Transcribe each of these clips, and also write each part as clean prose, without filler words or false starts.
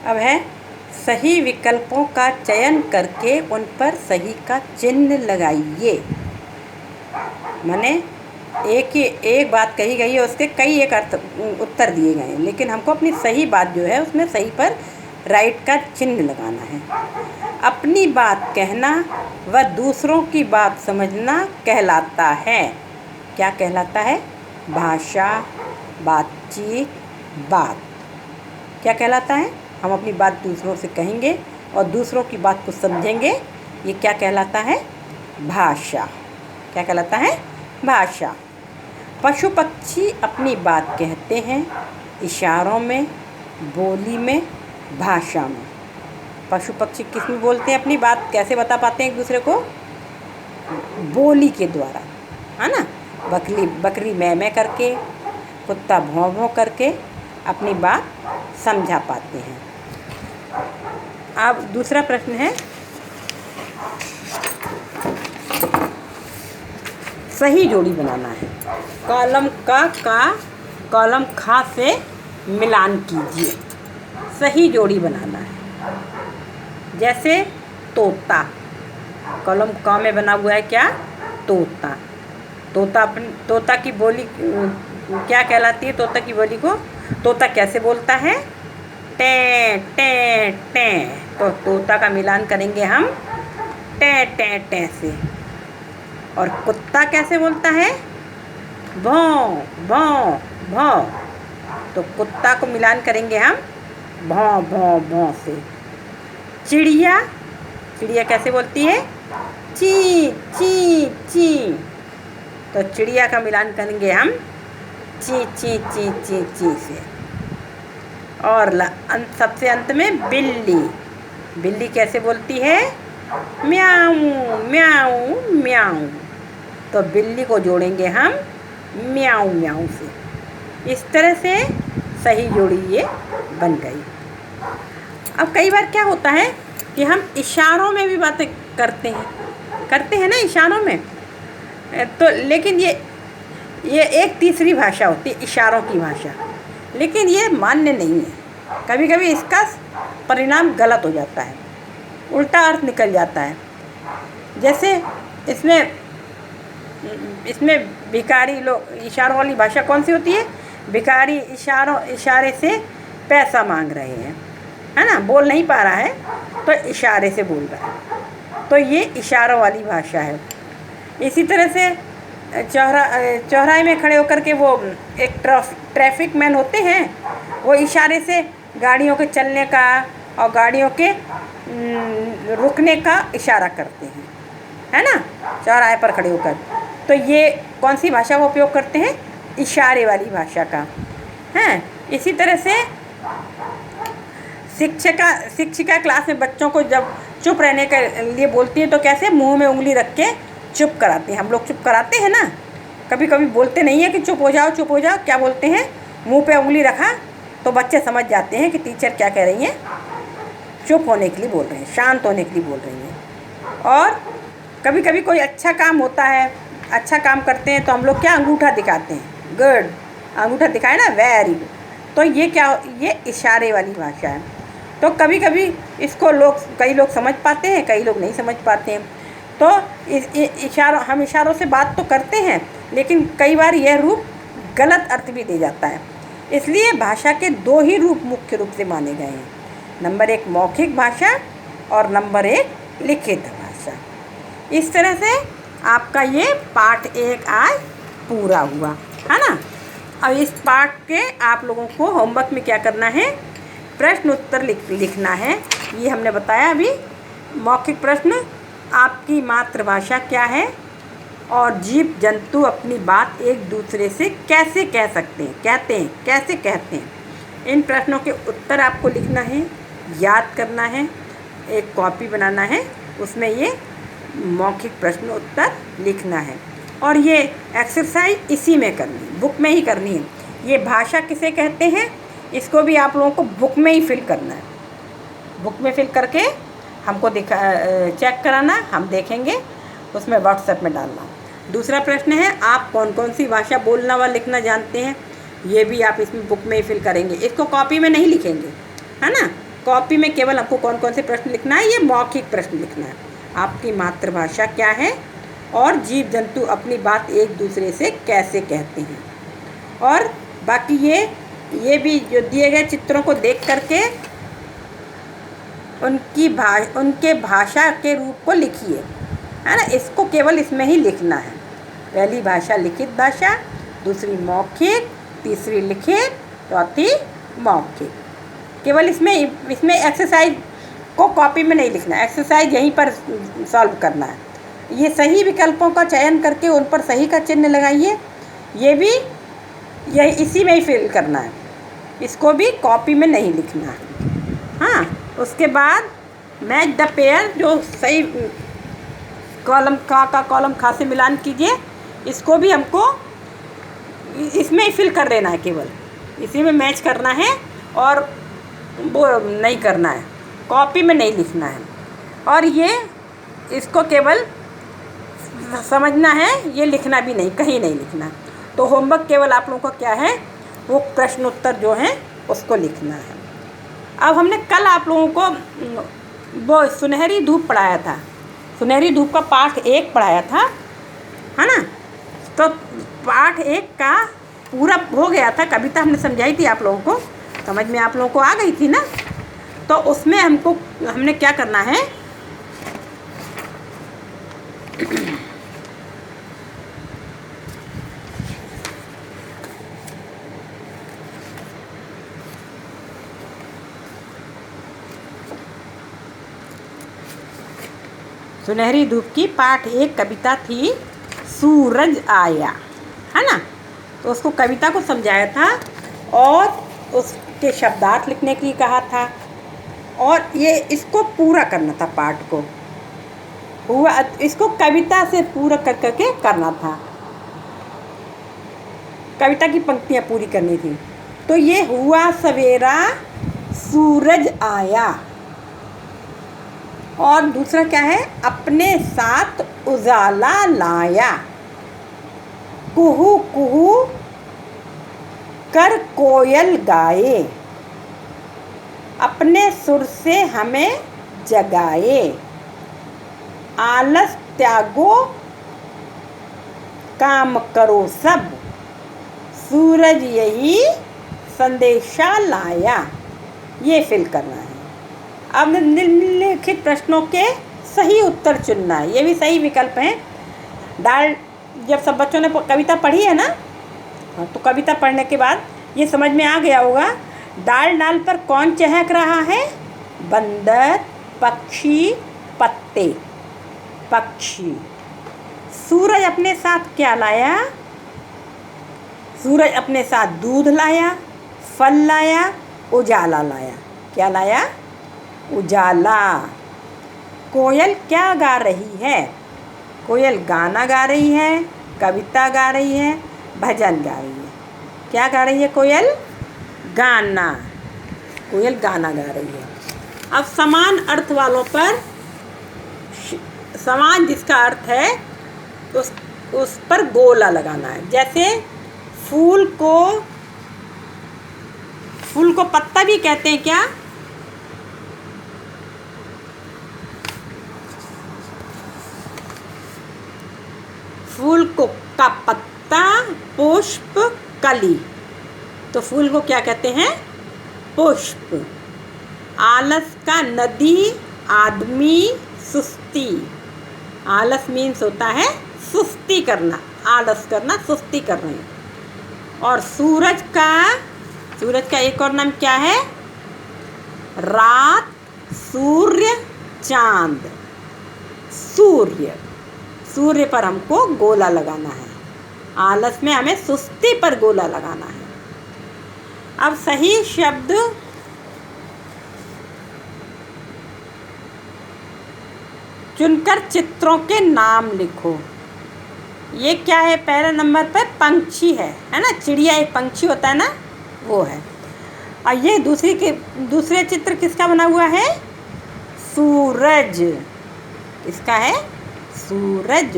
अब है सही विकल्पों का चयन करके उन पर सही का चिन्ह लगाइए। माने एक बात कही गई है, उसके कई एक अर्थ उत्तर दिए गए हैं, लेकिन हमको अपनी सही बात जो है उसमें सही पर राइट का चिन्ह लगाना है। अपनी बात कहना व दूसरों की बात समझना कहलाता है। क्या कहलाता है? भाषा, बातचीत, बात। क्या कहलाता है? हम अपनी बात दूसरों से कहेंगे और दूसरों की बात को समझेंगे। ये क्या कहलाता है? भाषा। क्या कहलाता है? भाषा। पशु पक्षी अपनी बात कहते हैं इशारों में, बोली में, भाषा में। पशु पक्षी किस में बोलते हैं अपनी बात? कैसे बता पाते हैं एक दूसरे को? बोली के द्वारा, है ना। बकरी मैं मैं करके, कुत्ता भौं भौं करके अपनी बात समझा पाते हैं। अब दूसरा प्रश्न है, सही जोड़ी बनाना है। कॉलम का कॉलम खा से मिलान कीजिए। सही जोड़ी बनाना है। जैसे तोता, कॉलम का में बना हुआ है क्या? तोता। तोता की बोली क्या कहलाती है? तोता की बोली को तोता कैसे बोलता है? टें टें टें। तो तोता का मिलान करेंगे हम टें टें टें से। और कुत्ता कैसे बोलता है? भौं भौं भौं। तो कुत्ता को मिलान करेंगे हम भौं भौं भौं से। चिड़िया कैसे बोलती है? ची ची ची। तो चिड़िया का मिलान करेंगे हम ची ची ची ची ची से। और सबसे अंत में बिल्ली कैसे बोलती है? म्याऊ म्याऊ म्याऊ। तो बिल्ली को जोड़ेंगे हम म्याऊ म्याऊ से। इस तरह से सही जोड़ी ये बन गई। अब कई बार क्या होता है कि हम इशारों में भी बातें करते हैं ना, इशारों में। तो लेकिन ये एक तीसरी भाषा होती है, इशारों की भाषा। लेकिन ये मान्य नहीं है। कभी कभी इसका परिणाम गलत हो जाता है, उल्टा अर्थ निकल जाता है। जैसे इसमें भिखारी लोग, इशारों वाली भाषा कौन सी होती है? भिखारी इशारे से पैसा मांग रहे हैं, है ना, बोल नहीं पा रहा है तो इशारे से बोल रहा है। तो ये इशारों वाली भाषा है। इसी तरह से चौराहे में खड़े होकर के वो एक ट्रैफिक मैन होते हैं, वो इशारे से गाड़ियों के चलने का और गाड़ियों के रुकने का इशारा करते हैं, है ना, चौराहे पर खड़े होकर। तो ये कौन सी भाषा का उपयोग करते हैं? इशारे वाली भाषा का, हैं। इसी तरह से शिक्षिका क्लास में बच्चों को जब चुप रहने के लिए बोलती है तो कैसे? मुंह में उंगली रख के चुप कराती हैं। हम लोग चुप कराते हैं ना, कभी कभी बोलते नहीं है कि चुप हो जाओ चुप हो जाओ। क्या बोलते हैं? मुंह पे उंगली रखा तो बच्चे समझ जाते हैं कि टीचर क्या कह रही हैं, चुप होने के लिए बोल रहे हैं, शांत होने के लिए बोल रही हैं। और कभी कभी कोई अच्छा काम होता है, अच्छा काम करते हैं तो हम लोग क्या अंगूठा दिखाते हैं, गुड, अंगूठा दिखाए ना, वेरी गुड। तो ये क्या? ये इशारे वाली भाषा है। तो कभी कभी इसको कई लोग समझ पाते हैं, कई लोग नहीं समझ पाते हैं। तो हम इशारों से बात तो करते हैं, लेकिन कई बार यह रूप गलत अर्थ भी दे जाता है। इसलिए भाषा के दो ही रूप मुख्य रूप से माने गए हैं। नंबर 1 मौखिक भाषा और नंबर 1 लिखित भाषा। इस तरह से आपका ये पाठ 1 आज पूरा हुआ, है ना। अब इस पाठ के आप लोगों को होमवर्क में क्या करना है? प्रश्न उत्तर लिखना है। ये हमने बताया अभी। मौखिक प्रश्न, आपकी मातृभाषा क्या है और जीव जंतु अपनी बात एक दूसरे से कैसे कह सकते हैं, कैसे कहते हैं। इन प्रश्नों के उत्तर आपको लिखना है, याद करना है, एक कॉपी बनाना है, उसमें ये मौखिक प्रश्न उत्तर लिखना है। और ये एक्सरसाइज इसी में करनी है, बुक में ही करनी है। ये भाषा किसे कहते हैं, इसको भी आप लोगों को बुक में ही फिल करना है। बुक में फिल करके हमको चेक कराना, हम देखेंगे, उसमें व्हाट्सएप में डालना। दूसरा प्रश्न है, आप कौन कौन सी भाषा बोलना व लिखना जानते हैं, ये भी आप इसमें बुक में ही फिल करेंगे। इसको कॉपी में नहीं लिखेंगे, है ना। कॉपी में केवल हमको कौन कौन से प्रश्न लिखना है, ये मौखिक प्रश्न लिखना है। आपकी मातृभाषा क्या है और जीव जंतु अपनी बात एक दूसरे से कैसे कहते हैं। और बाकी ये भी जो दिए गए चित्रों को देख करके उनके भाषा के रूप को लिखिए, है ना। इसको केवल इसमें ही लिखना है। पहली भाषा लिखित भाषा, दूसरी मौखिक, तीसरी लिखित, चौथी मौखिक। केवल इसमें एक्सरसाइज को कॉपी में नहीं लिखना है, एक्सरसाइज यहीं पर सॉल्व करना है। ये सही विकल्पों का चयन करके उन पर सही का चिन्ह लगाइए। ये भी यही इसी में ही फिल करना है, इसको भी कॉपी में नहीं लिखना है। हाँ, उसके बाद मैच द पेयर, जो सही कॉलम का कॉलम खा से मिलान कीजिए, इसको भी हमको इसमें ही फिल कर देना है, केवल इसी में मैच करना है और वो नहीं करना है, कॉपी में नहीं लिखना है। और ये इसको केवल समझना है, ये लिखना भी नहीं, कहीं नहीं लिखना। तो होमवर्क केवल आप लोगों को क्या है, वो प्रश्न उत्तर जो हैं उसको लिखना है। अब हमने कल आप लोगों को वो सुनहरी धूप पढ़ाया था, सुनहरी धूप का पाठ 1 पढ़ाया था, है ना। तो पाठ 1 का पूरा हो गया था, कविता हमने समझाई थी आप लोगों को, समझ में आप लोगों को आ गई थी ना। तो उसमें हमने क्या करना है, सुनहरी धूप की पाठ 1 कविता थी सूरज आया, है ना। तो उसको कविता को समझाया था और उसके शब्दार्थ लिखने के लिए कहा था, और ये इसको पूरा करना था, पाठ को हुआ इसको कविता से पूरा कर करके करना था, कविता की पंक्तियाँ पूरी करनी थी। तो ये हुआ सवेरा सूरज आया, और दूसरा क्या है, अपने साथ उजाला लाया, कुहू कुहू कर कोयल गाए, अपने सुर से हमें जगाए, आलस त्यागो काम करो सब, सूरज यही संदेशा लाया। ये फिल करना है। अब निम्नलिखित प्रश्नों के सही उत्तर चुनना है, ये भी सही विकल्प हैं। जब सब बच्चों ने कविता पढ़ी है ना, तो कविता पढ़ने के बाद ये समझ में आ गया होगा, डाल पर कौन चहक रहा है, बंदर, पक्षी, पत्ते। पक्षी। सूरज अपने साथ क्या लाया, सूरज अपने साथ दूध लाया, फल लाया, उजाला लाया। क्या लाया, उजाला। कोयल क्या गा रही है, कोयल गाना गा रही है, कविता गा रही है, भजन गा रही है। क्या गा रही है कोयल, गाना। कोयल गाना गा रही है। अब समान अर्थ वालों पर, समान जिसका अर्थ है उस पर गोला लगाना है। जैसे फूल को पत्ता भी कहते हैं क्या, फूल को का पत्ता, पुष्प, कली। तो फूल को क्या कहते हैं, पुष्प। आलस का नदी, आदमी, सुस्ती। आलस मीन्स होता है सुस्ती करना, आलस करना, सुस्ती कर रहे हैं। और सूरज का एक और नाम क्या है, रात, सूर्य, चांद। सूर्य पर हमको गोला लगाना है, आलस में हमें सुस्ती पर गोला लगाना है। अब सही शब्द चुनकर चित्रों के नाम लिखो। ये क्या है, पहले नंबर पर पंछी है ना, चिड़िया एक पंछी होता है ना, वो है। और ये दूसरे चित्र किसका बना हुआ है, सूरज। इसका है सूरज।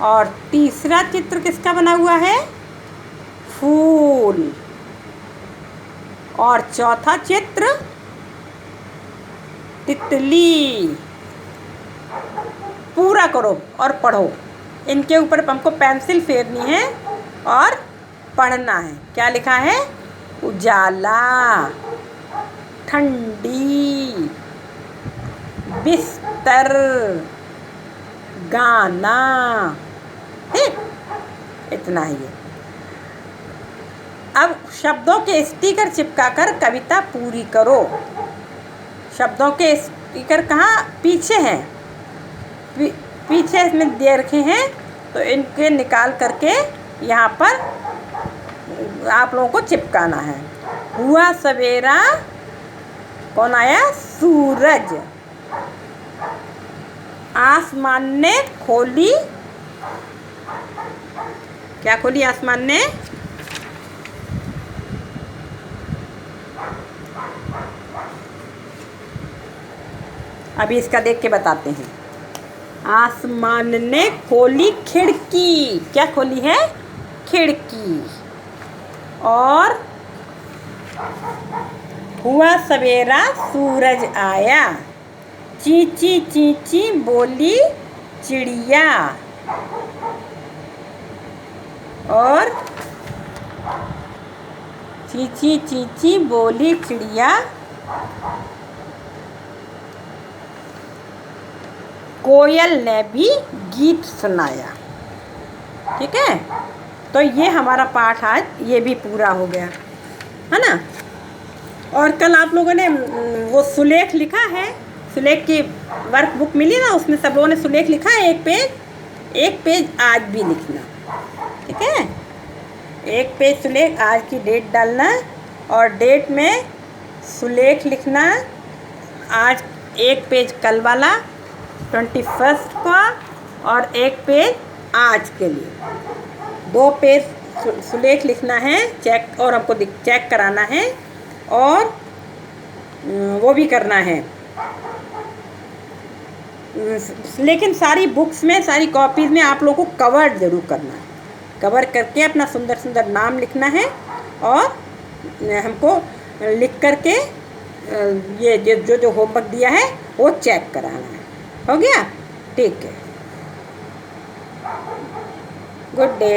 और तीसरा चित्र किसका बना हुआ है, फूल। और चौथा चित्र तितली। पूरा करो और पढ़ो। इनके ऊपर हमको पेंसिल फेरनी है और पढ़ना है। क्या लिखा है? उजाला, ठंडी, बिस्तर, गाना। ठीक, इतना ही है। अब शब्दों के स्टिकर चिपकाकर कविता पूरी करो। शब्दों के स्टिकर कहाँ? पीछे हैं, पीछे इसमें दे रखे हैं, तो इनके निकाल करके यहाँ पर आप लोगों को चिपकाना है। हुआ सवेरा, कौन आया? सूरज। आसमान ने खोली, क्या खोली आसमान ने? अभी इसका देख के बताते हैं। आसमान ने खोली खिड़की। क्या खोली है? खिड़की। और हुआ सवेरा, सूरज आया। चींची चींची बोली चिड़िया। और चींची चींची बोली चिड़िया, कोयल ने भी गीत सुनाया। ठीक है, तो ये हमारा पाठ आज ये भी पूरा हो गया है ना। और कल आप लोगों ने वो सुलेख लिखा है, सुलेख की वर्क बुक मिली ना, उसमें सब लोगों ने सुलेख लिखा है। एक पेज आज भी लिखना। ठीक है, एक पेज सुलेख, आज की डेट डालना और डेट में सुलेख लिखना। आज एक पेज कल वाला 21 का और एक पेज आज के लिए। 2 पेज सुलेख लिखना है, चेक, और हमको चेक कराना है और वो भी करना है। लेकिन सारी बुक्स में, सारी कॉपीज़ में आप लोगों को कवर ज़रूर करना है। कवर करके अपना सुंदर सुंदर नाम लिखना है और हमको लिख करके ये जो होमवर्क दिया है वो चेक कराना है। हो गया? ठीक है, गुड डे।